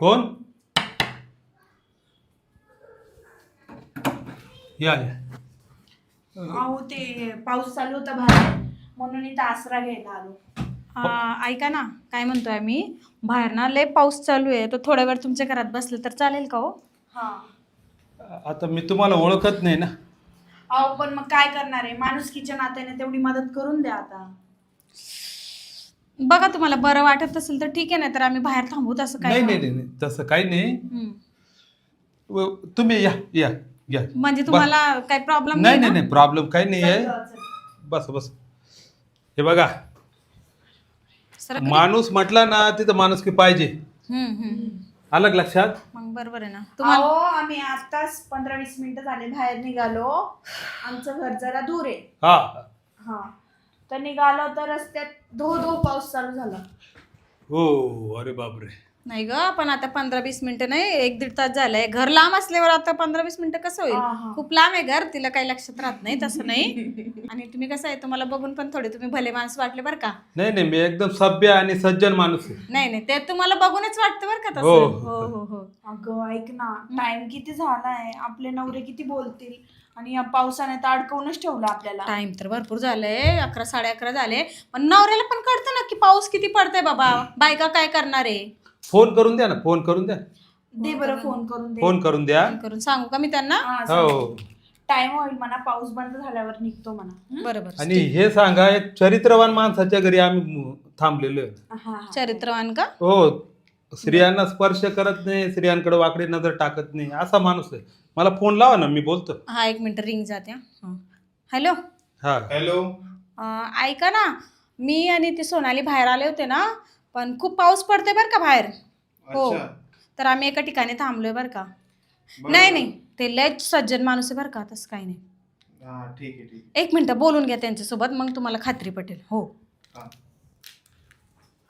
कोण? या या. अहो ते पाऊस चालू होता बाहेर म्हणून इथं आसरा घ्यायला आलो. ऐका ना, काय म्हणतोय आम्ही, बाहेर ना लय पाऊस चालू आहे, तर थोड्या वेळ तुमच्या घरात बसले तर चालेल का हो? हा. आता मी तुम्हाला ओळखत नाही ना. अहो पण मग काय करणार आहे, माणुसकीच्या नात्याने तेवढी मदत करून द्या आता. बघा तुम्हाला बरं वाटत असेल तर ठीक आहे, नाही तर आम्ही बाहेर थांबू तसं काय. नाही नाही नाही तसं काही नाही. तुम्ही या या या. म्हणजे तुम्हाला काही प्रॉब्लेम नाही नाही नाही ना? नाही प्रॉब्लेम काही नाही आहे. चल, चल. बस बस. हे बघा, सरक रे. माणूस म्हटला ना तिथं माणूस की पाहिजे. अलग लक्षात. मग बरोबर आहे ना अहो तुम्हाला. आम्ही आताच 15-20 मिनिटं झाले बाहेर निघालो. आमचं घर जरा दूर आहे. हा हा. तर निघालो तर रस्त्यात धो धो पाऊस चालू झाला. हो. अरे बापरे. नाही ग, पण आता 15-20 मिनिटं नाही, 1-1.5 तास झालंय. घर लांब असल्यावर आता 15-20 मिनिटं कसं हा, होईल? हा. खूप लांब आहे घर, तिला काही लक्षात राहत नाही, तसं नाही. आणि तुम्ही कसं आहे, तुम्हाला बघून पण थोडे तुम्ही भले माणूस वाटले बरं का. नाही नाही मी एकदम सभ्य आणि सज्जन माणूस आहे. नाही नाही, ते तुम्हाला बघूनच वाटतं बरं का हो. तसं. हो हो हो. अगं ऐक ना, टाइम किती झालाय, आपले नवरे किती बोलतील, आणि या पावसाने तर अडकवूनच ठेवलं आपल्याला. टाइम तर भरपूर झालंय, 11-11:30 झाले, पण नवऱ्याला पण कळतं ना की पाऊस किती पडतोय बाबा, बायका काय करणार आहे. फोन करून द्या ना. फोन करून द्या. दे बरं फोन करून दे. फोन करून द्या. फोन करून सांगू का मी त्यांना? हो. टाइम होईल म्हणा, पाऊस बंद झाल्यावर निघतो म्हणा. बरोबर. आणि हे सांगा, एक चरित्रवान माणसाच्या घरी आम्ही थांबलेलो आहे. हा, हा. चरित्रवान का? हो. स्त्रियांना स्पर्श करत नाही, स्त्रियांकडे वाकडी नजर टाकत नाही, असा माणूस आहे. मला फोन लावा ना, मी बोलतो. हा, 1 मिनिट, रिंग जाते. हॅलो. हा. हॅलो. ऐका ना, मी आणि ती सोनाली बाहेर आले होते ना, पण खूप पाऊस पडतोय बरं का बाहेर. हो. अच्छा. तर आम्ही एका ठिकाणी थांबलोय बरं का. बरं. नाही नाही, ते लय सज्जन माणूस आहे बरं का, तसं काही नाही. हा ठीक आहे ठीक आहे. 1 मिनिट बोलून घ्या त्यांच्यासोबत, मग तुम्हाला खात्री पटेल. हो. हा.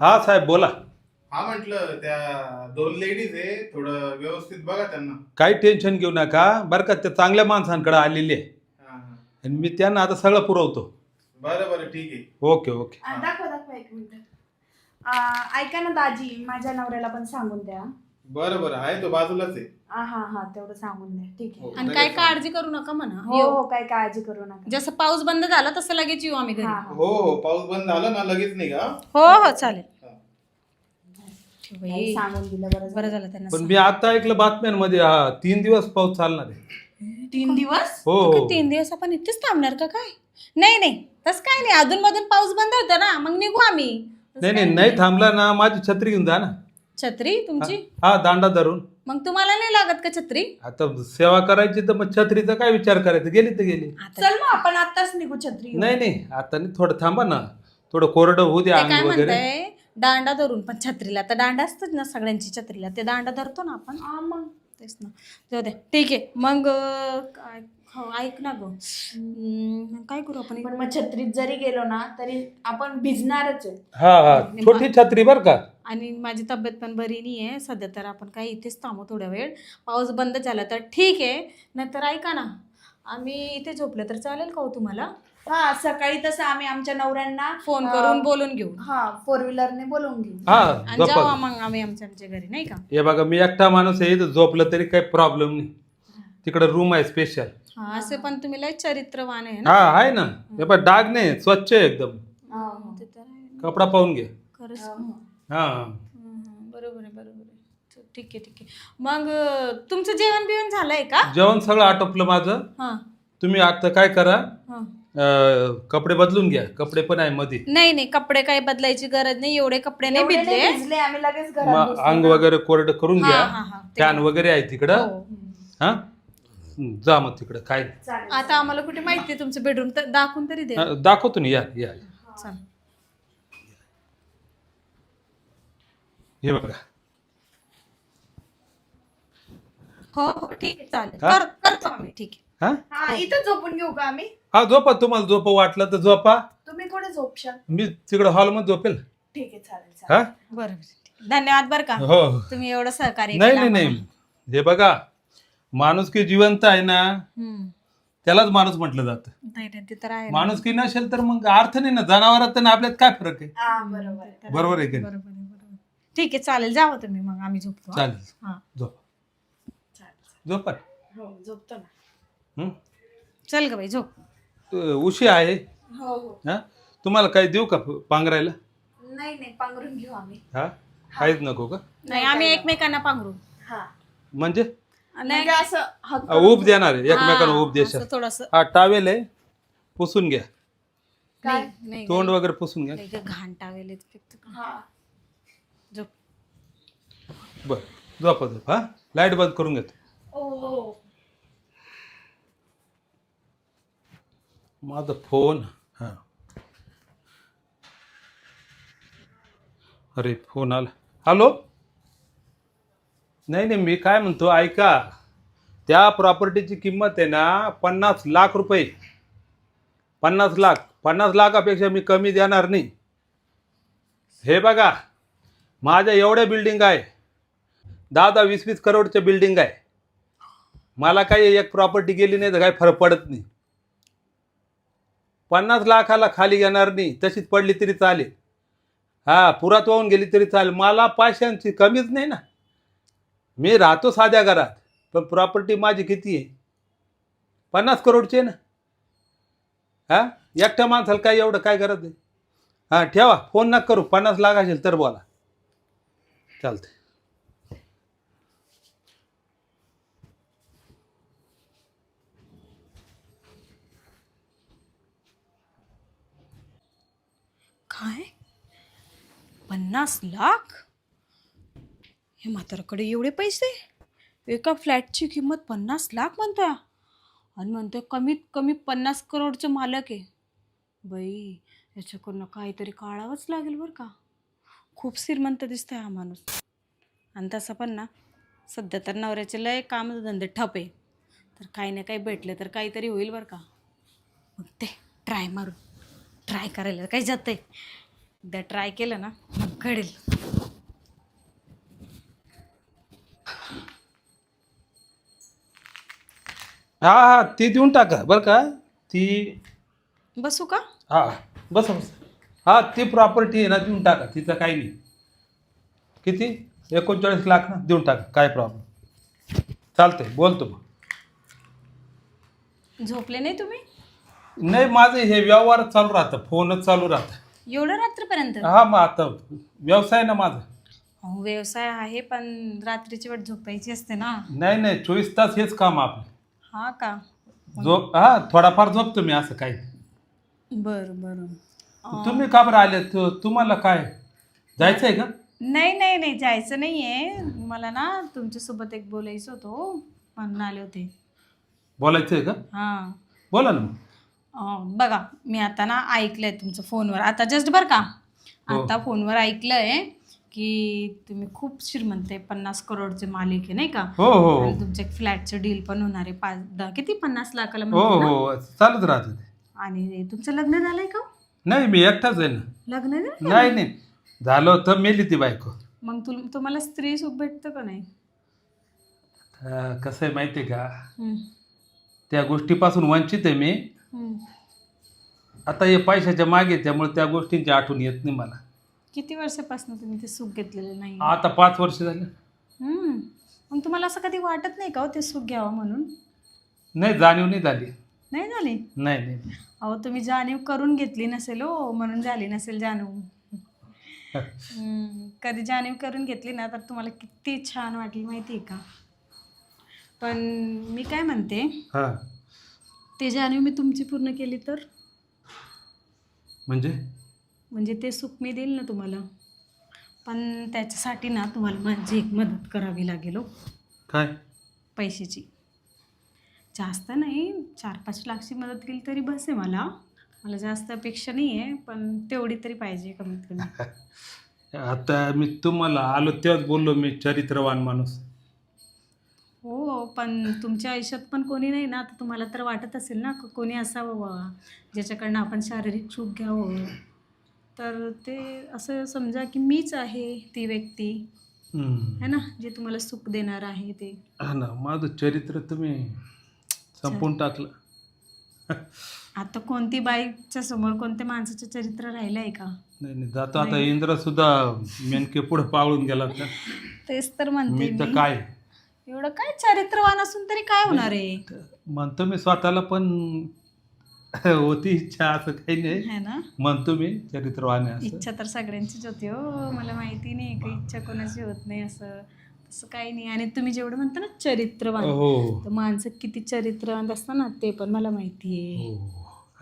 हा साहेब बोला. हा म्हटलं त्या 2 लेडीज आहे, थोडं व्यवस्थित बघा त्यांना. काही टेन्शन घेऊ नका बरं का, त्या चांगल्या माणसांकडे आलेले आहे हा हा. आणि मी त्यांना आता सगळं पुरवतो. बरं बरं ठीक आहे. Okay okay. दाखवा दाखवा 1 मिनिट. ऐका ना दाजी, माझ्या नवऱ्याला पण सांगून द्या. बरं बरं आहे, तो बाजूलाच आहे. हा हा हा, तेवढं सांगून द्या. ठीक आहे. हो. आणि काय काळजी करू नका म्हणा. हो हो, काही काळजी करू नका. जसं पाऊस बंद झाला तसं लगेच येऊ आम्ही घरी. हा, हा. हो हो, पाऊस बंद झाला ना लगेच निघा. हो हो चालेल. हा. काही सांगून दिलं बरं बरं झालं. झालं त्यांना पण मी आता ऐकलं बातम्यांमध्ये 3 दिवस पाऊस चालणार आहे. 3 दिवस? हो तू हो. काय 3 दिवस आपण इथेच थांबणार का काय? नाही नाही, तसं काय नाही, अधून मधून पाऊस बंद होतो ना, मग निघू आम्ही. तसं नाही काय नाही नाही थांबला ना, माझी छत्री घेऊन जा ना. छत्री तुमची? हा दांडा धरून. मग तुम्हाला नाही लागत का छत्री? आता सेवा करायची तर मग छत्रीचा काय विचार करायचा, गेली तर गेली. आता चल मग आपण आताच निघू छत्री घेऊन. नाही नाही आता नाही, थोडं थांबा ना, थोडं कोरडं होऊ द्या ते काय अंग वगैरे. म्हणताय, दांडा धरून पण छत्रीला तर दांडा असतात ना सगळ्यांची छत्रीला, ते दांडा धरतो ना आपण. हा, मग तेच ना. जाऊ दे, ठीक आहे मग. काय हो, ऐक ना ग, काय करू आपण? पण मग छत्रीत जरी गेलो ना तरी आपण भिजणारच आहे. हा हा छोटी छत्री बर का. आणि माझी तब्येत पण बरी नाही आहे सध्या, तर आपण काही इथेच थांबू थोड्या वेळ. पाऊस बंद झाला तर ठीक आहे, नाहीतर ऐका ना, आम्ही इथे झोपलं तर चालेल का हो तुम्हाला? हा, सकाळी तसं आम्ही आमच्या नवऱ्यांना फोन करून बोलून घेऊ. हा 4 व्हीलरने बोलवून घेऊ. हा आणि झोपा. जाऊ मग आम्ही आमच्या घरी, नाही का? हे बघा मी एकटा माणूस आहे, इथं झोपलं तरी काही प्रॉब्लेम नाही. तिकडे रूम आहे स्पेशल. हा, असे पण तुम्ही लय चरित्रवान आहे ना. हा आहे ना. हे बघ डाग नाही, स्वच्छ आहे एकदम. हा, ते तर आहे. कपडा पाहून घे. खरंच. हा बरोबर आहे बरोबर आहे. ठीक आहे ठीक आहे. मग तुमचं जेवण बिवण झालंय का? जेवण सगळं आटोपलं माझं. हा तुम्ही आता काय करा, हा. कपडे बदलून घ्या. कपडे पण आहे मध्ये. नाही नाही, कपडे काही बदलायची गरज नाही, एवढे कपडे नाही एवढे भिजले. नाही भिजले, आम्ही लगेच घरात मग बसलो अंग ना. वगैरे कोरडं करून हा, घ्या. हा, हा. ते- फॅन वगैरे आहे तिकडं. हो. हा जा मग तिकडं काय नाही. चालेल. आता आम्हाला कुठे माहिती तुमचं बेडरूम, तर दाखवून तरी दे. दाखवतो ना, या या. चल. हे बघा. हो हो ठीक आहे चालेल, हा? करतो आम्ही. ठीक आहे. हा हा, इथं झोपून घेऊ का आम्ही? हा झोपा, तुम्हाला झोप वाटलं तर झोपा. तुम्ही कुठे झोपशाल? मी तिकडं हॉलमध्ये झोपेल. ठीक आहे, चालेल हा चालेल. बरं बरं. धन्यवाद बरं का, हो. तुम्ही एवढं सहकार्य नाही केलं नाही आम्हाला. नाही, हे बघा माणुसकी जिवंत आहे ना, हम्म. त्यालाच माणूस म्हटलं जातं. नाही नाही, ते तर आहे. माणुसकी नसेल तर मग अर्थ नाही ना. जनावरात आणि आपल्यात काय फरक आहे? हा, बरोबर आहे. बरोबर आहे की नाही? बरोबर आहे बरोबर. ठीक आहे चालेल, जावं तुम्ही मग, आम्ही झोपतो. हा? चालेल हा. झोप चालेल. झोपा. हो झोपतो ना. चल ग बाई झोप. उशी आहे हो हो. हा. तुम्हाला काही देऊ का पांघरायला? नाही नाही पांघरून घेऊ आम्ही. हा काहीच नको का? नाही आम्ही एकमेकांना पांघरू. हा म्हणजे नाही म्हणजे असं हक्क ऊब देणार आहे एकमेकांना, ऊब देशाल. थोडस हा टावेल आहे, पुसून घ्या. काय? नाही तोंड वगैरे पुसून घ्या. नाही ग, घाण टावेल हा झोप. बर झोपा झोप. हा लाईट बंद करून घेतो. ओ माझा फोन. हा अरे फोन आला. हॅलो. नाही नाही मी काय म्हणतो ऐका, त्या प्रॉपर्टीची किंमत आहे ना 50 लाख रुपये. 50 लाख. 50 लाखापेक्षा मी कमी देणार नाही. हे बघा माझ्या एवढ्या बिल्डिंग आहे, 10-10, 20-20 करोडच्या बिल्डिंग आहे. मला काही एक प्रॉपर्टी गेली नाही तर काही फरक पडत नाही. 50 लाखाला खाली घेणार नाही, तशीच पडली तरी चालेल. हा पुरात वाहून गेली तरी चालेल, मला पैशांची कमीच नाही ना. मी राहतो साध्या घरात, पण प्रॉपर्टी माझी किती आहे? 50 करोडची आहे ना. हा एकट्या माणसाला काय एवढं काय गरज आहे? हां ठेवा फोन नका करू. 50 लाख असेल तर बोला. चालतंय. काय 50 लाख? हे म्हाताराकडे एवढे पैसे? एका फ्लॅटची किंमत 50 लाख म्हणतोय, आणि म्हणतोय कमीत कमी 50 करोडचं मालक आहे. बाई याच्याकडनं काहीतरी काढावंच लागेल बरं का. खूप श्रीमंत दिसतोय हा माणूस. आणि तसं पण ना सध्या तर नवऱ्याचे लय कामधंदे ठप आहे, तर काही ना काही भेटले तर काहीतरी होईल बरं का. मग ते ट्राय करायला काही जातंय. एकदा ट्राय केलं ना मग कळेल. हा हा ती देऊन टाका बरं का. ती बसू का? हा बस बस. हा ती प्रॉपर्टी आहे ना देऊन टाका, तिचं काही नाही. किती? 39 लाख ना, देऊन टाका काय प्रॉब्लेम. चालतंय बोलतो मग. झोपले नाही तुम्ही? नाही माझं हे व्यवहार चालू राहतं, फोनच चालू राहतं. एवढं रात्रपर्यंत? हा मग आता व्यवसाय ना माझा. अहो व्यवसाय आहे पण रात्रीची वेळ झोपायची असते ना. नाही नाही 24 तास हेच काम आपलं. हा का? झोप हा थोडाफार झोपतो मी, असं काही. बरं बरं. तुम्ही का बरं आले? तुम्हाला काय जायचं आहे का? नाही नाही नाही जायचं नाही आहे मला ना, तुमच्यासोबत एक बोलायचं होतं म्हणून आले होते. बोलायचं आहे का? हां बोला ना मग. बघा मी आता ना ऐकलंय तुमचं फोनवर, आता जस्ट बरं का, हो. आता फोनवर ऐकलंय की तुम्ही खूप श्रीमंत आहे, 50 करोडचे मालिक आहे नाही का. हो हो हो. आणि तुमच्या फ्लॅटचं डील पण होणार आहे 5-10 किती 50 लाखाला हो म्हणते ना? हो चालत राहतं ते. आणि तुमचं लग्न झालंय का? नाही मी एकटाच आहे ना. लग्न झालं? नाही नाही झालं होतं, मेली ती बायको. मग तुम्हाला स्त्री सुख भेटतं का नाही? कसं आहे माहिती आहे का, हम्म, त्या गोष्टीपासून वंचित आहे मी. हम्म. आता हे पैशाच्या मागे, त्यामुळे त्या गोष्टींची आठवण येत नाही मला. किती वर्षापासून तुम्ही ते सुख घेतलेलं नाही? आता 5 वर्ष झाले. मग तुम्हाला असं कधी वाटत नाही का हो ते सुख घ्यावं म्हणून? नाही जाणीव नाही झाली. नाही झाली? नाही नाही. अहो तुम्ही जाणीव करून घेतली नसेल हो, म्हणून झाली नसेल जाणीव. कधी जाणीव करून घेतली ना तर तुम्हाला किती छान वाटली माहिती आहे का. पण मी काय म्हणते, हां ते जाणीव मी तुमची पूर्ण केली तर? म्हणजे ते सुख मी देईल ना तुम्हाला, पण त्याच्यासाठी ना तुम्हाला माझी एक मदत करावी लागेल हो. काय? पैशाची. जास्त नाही, 4-5 लाखची मदत केली तरी बस आहे मला जास्त अपेक्षा नाही आहे, पण तेवढी तरी पाहिजे कमीत कमी. आता मी तुम्हाला आलो तेव्हाच बोललो मी चरित्रवान माणूस. हो पण तुमच्या आयुष्यात पण कोणी नाही ना, तर तुम्हाला तर वाटत असेल ना कोणी असावं बाबा ज्याच्याकडनं आपण शारीरिक सुख घ्यावं. तर ते असं समजा की मीच आहे ती व्यक्ती है ना, जे तुम्हाला सुख देणार आहे ते. हा ना, माझं चरित्र तुम्ही संपवून टाकलं. आता कोणती बाईच्या समोर कोणत्या माणसाचं चरित्र राहिलं आहे का? नाही नाही, जातो आता. इंद्र सुद्धा मेनके पुढे पाळून गेला तर तेच तर म्हणते मी तर मी. काय एवढं काय चरित्रवान असून तरी काय होणार आहे? म्हणतो मी स्वतःला, पण होती इच्छा, असं काही नाही. है ना? म्हणतो मी चरित्रवान आहे असं. इच्छा तर सगळ्यांचीच होती हो. मला माहिती नाही का इच्छा कोणाची होत नाही असं. तसं काही नाही. आणि तुम्ही जेवढं म्हणता ना चरित्रवान, हो तर माणसं किती चरित्रवान असतात ना ते पण मला माहिती आहे. हो.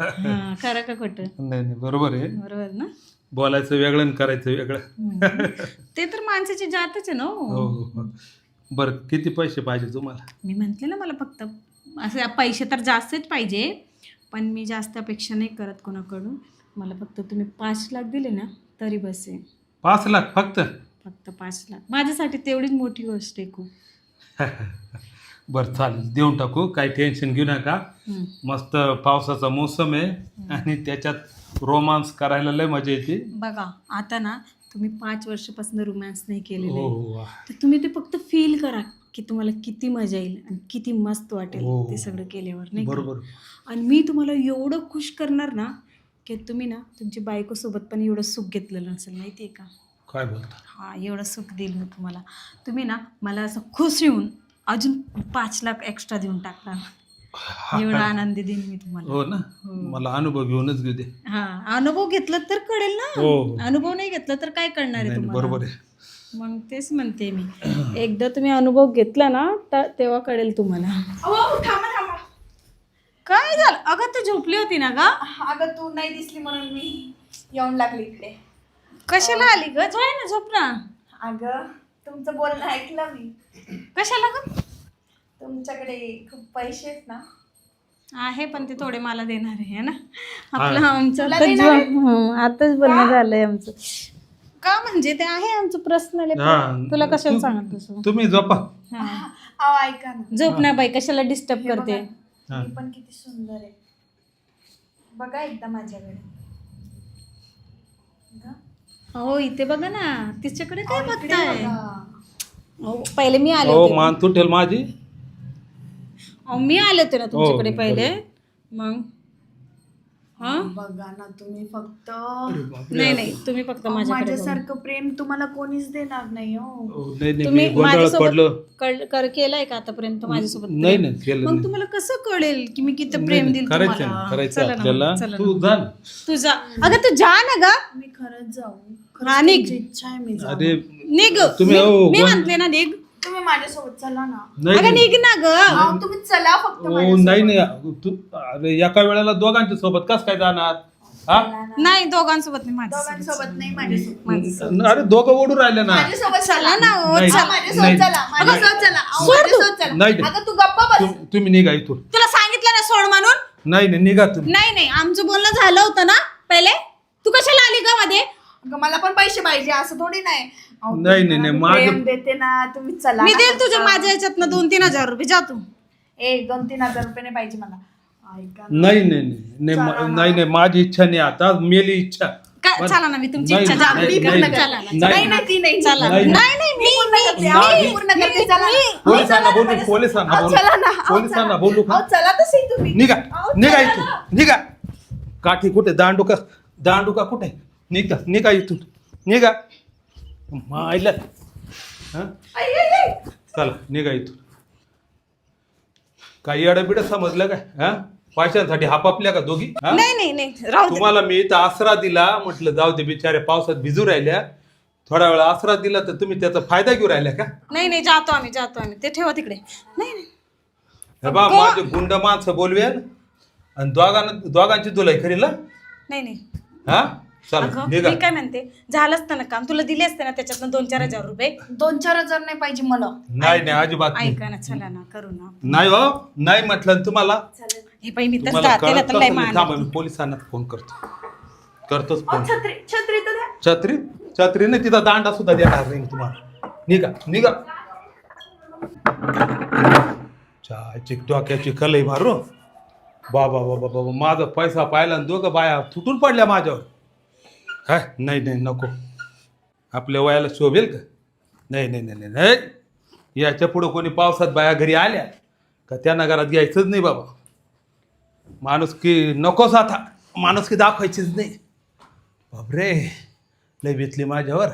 हा, खरं का खोटं? नाही नाही, बरोबर आहे. बरोबर ना? बोलायचं वेगळं आणि करायचं वेगळं. ते तर माणसाची जातच आहे ना हो हो. हो हो. बरं, किती पैसे पाहिजे तुम्हाला? मी म्हटले ना मला फक्त असे पैसे तर जास्तच पाहिजे, पण मी जास्त अपेक्षा नाही करत कोणाकडून. मला फक्त तुम्ही 5 लाख दिले ना तरी बस आहे. 5 लाख फक्त? फक्त 5 लाख माझ्यासाठी तेवढीच मोठी गोष्ट आहे खूप. बरं चालेल, देऊन टाकू. काही टेन्शन घेऊ नका. हम्म. मस्त पावसाचा मोसम आहे आणि त्याच्यात रोमांस करायला लय मजा येते. बघा आता ना तुम्ही 5 वर्षापासून रोमॅन्स नाही केलेले हो आहे. हो तर तुम्ही ते फक्त फील करा की तुम्हाला किती मजा येईल आणि किती मस्त वाटेल हो. ते सगळं केल्यावर, नाही का? बरोबर. आणि मी तुम्हाला एवढं खुश करणार ना की तुम्ही ना तुमची बायकोसोबत पण एवढं सुख घेतलेलं नसेल, माहिती आहे का? काय बोलता? हा, एवढं सुख देईल मी तुम्हाला. तुम्ही ना मला असं खुश येऊन अजून 5 लाख एक्स्ट्रा देऊन टाकणार. एवढा आनंदी देईन मी तुम्हाला. हो ना, मला अनुभव घेऊनच घेऊ दे. हा, अनुभव घेतला तर कळेल ना. हो. अनुभव नाही घेतला तर काय करणार आहे नाही, तुम्हाला? बरोबर आहे. मग तेच म्हणते मी, एकदा तुम्ही अनुभव घेतला ना तेव्हा कळेल तुम्हाला. अहो थांबा थांबा. काय झालं? अगं तू झोपली होती ना गा? अगं तू नाही दिसली म्हणून मी येऊन लागले इकडे. कशाला आली ग? जाय ना, झोप ना. अगं तुमचं बोलणं ऐकलं मी. कशाला ग? तुमच्याकडे खूप पैसे आहेत ना? आहे, पण ते थोडे मला देणार आहे ना. आपलं आमचं तुला आताच देणार आहे? आताच बोलणं झालंय आमचं. का म्हणजे ते आहे आमचं पर्सनल. हा. तुला कशाला सांगत तसं? तुम्ही झोपा. हा. अहो ऐका ना. झोप ना बाई, कशाला डिस्टर्ब हे करते? बघा, हा. मी पण किती सुंदर आहे. बघा एकदा माझ्याकडे. बघा. हो, इथे बघा ना. तिच्याकडे काय अहो, इकडे बघताय? बघा. हो, पहिले मी आले हो, होते. मान तुटेल माझी. अहो, मी आले होते ना तुमच्याकडे हो, पहिले. मग हा, बघा ना तुम्ही फक्त. नाही नाही, तुम्ही फक्त माझ्याकडे बघा. माझ्यासारखं प्रेम तुम्हाला कोणीच देणार नाही हो. हो, नाही नाही, तुम्ही मी गोंधळात पडलो. केलंय का आतापर्यंत माझ्यासोबत नाही प्रेम? नाही, केलं मग नाही. तुम्हाला कसं कळेल की मी किती प्रेम दिल करायचं तुम्हाला? ना, करायचं चला ना, आपल्याला. चला तू ना. जा. तू जा. अगं तू जा ना ग. मी खरंच जाऊ. हा, खरंच निघ. तुमची इच्छा आहे मी जाऊ. अरे निघ. तुम्ही मी म्हणते ना निघ. तुम्ही माझ्यासोबत चला ना. नाही अगं निघ ना ग. अहो, तुम्ही चला फक्त हो, माझ्यासोबत. नाही नाही, तू अरे एका वेळेला दोघांच्या सोबत कस काय जाणार? हा? चला ना. नाही, दोघांसोबत नाही, माझ्यासोबत. दोघांसोबत नाही माझ्यासोबत. अरे दोघं ओढून राहिले ना. माझ्यासोबत चला ना हो, नाही. चला. माझ्यासोबत चला. माझ्यासोबत चला. अहो, माझ्यासोबत चला. नाही. अगं तू गप्पा बस. तुम्ही निघा इथून. तुला सांगितलं ना सोड म्हणून. नाही नाही, निघा तुम्ही. नाही नाही, आमचं बोलणं झालं होतं ना पहिले. तू कशाला आली का मध्ये? अगं, मला पण पैसे पाहिजे असं थोडी नाही. अहो, नाही, तुम्ही नाही, मला माझं- प्रेम देते ना तुम्ही चला मी ना देईल फक्त. तुझ्या माझ्या याच्यातनं 2-3 हजार रुपये. जा तू. 2-3 हजार रुपये नाही पाहिजे मला. ऐका ना. नाही नाही नाही नाही, नाही नाही, माझी इच्छा नाही आता, मेली इच्छा. काय चला ना, मी तुमची नाही, इच्छा नाही, जागृत नाही, करते. नाही, चला ना, नाही. नाही नाही ती नाही. चला. नाही, नाही नाही, मी पूर्ण करते. अहो, मी पूर्ण करते. चला ना. पोलिसांना चला बोलू, ना. पोलिसांना अहो, बोलू. चला ना. अहो, पोलिसांना चला. बोलू का? अहो, चला तसही तुम्ही. निघा अहो, निघा चला इथून, ना. निघा. काठी कुठे? दांडुका कुठे? निघा इथून, निघा. मायला हा? आई, आई, आई. चला निघा इथून. काही अडबिड समजलं काय? हा, पैशांसाठी हापापल्या का दोघी? हा? नाही नाही नाही, राहू दे. तुम्हाला मी इथं आसरा दिला, म्हटलं जाऊ दे, बिचारे पावसात भिजू राहिल्या. थोडा वेळ आसरा दिला तर तुम्ही त्याचा फायदा घेऊ राहिल्या का? नाही नाही, जातो आम्ही. ते ठेवा तिकडे. नाही नाही. हे बा, माझे गुंड माणसं बोलवेल आणि दोघांची धुलाई करील ना. नाही नाही. हा, चला अगं, निघा. मी काय म्हणते, झालं असतं ना काम, तुला दिले असते ना त्याच्यातनं 2-4 हजार रुपये. 2-4 हजार नाही पाहिजे मला. नाही नाही, अजिबात नाही. ऐका ना, चला ना, करू ना. नाही हो, नाही म्हटलं ना तुम्हाला. हे बाई, मी तर तुम्हाला जाते ना, कळत तर लय कसं नाही. थांबा, मान. मी पोलिसांना फोन करतोच अहो, फोन. छत्री छत्री तर द्या. छत्रीने तिथं दांडा सुद्धा देणार नाही तुम्हाला. निघा. डोक्याची कलई मारू. बाबा, माझा पैसा पाहिला आणि दोघं बाया तुटून पडल्या माझ्यावर. काय? नाही नाही, नको. आपल्या वयाला शोभेल का? नाही. याच्या पुढं कोणी पावसात बाया घरी आल्या का त्यांना घरात घ्यायचंच नाही बाबा. माणुसकी नकोच आता, माणुसकी दाखवायचीच नाही. बापरे, लय बेतली माझ्यावर.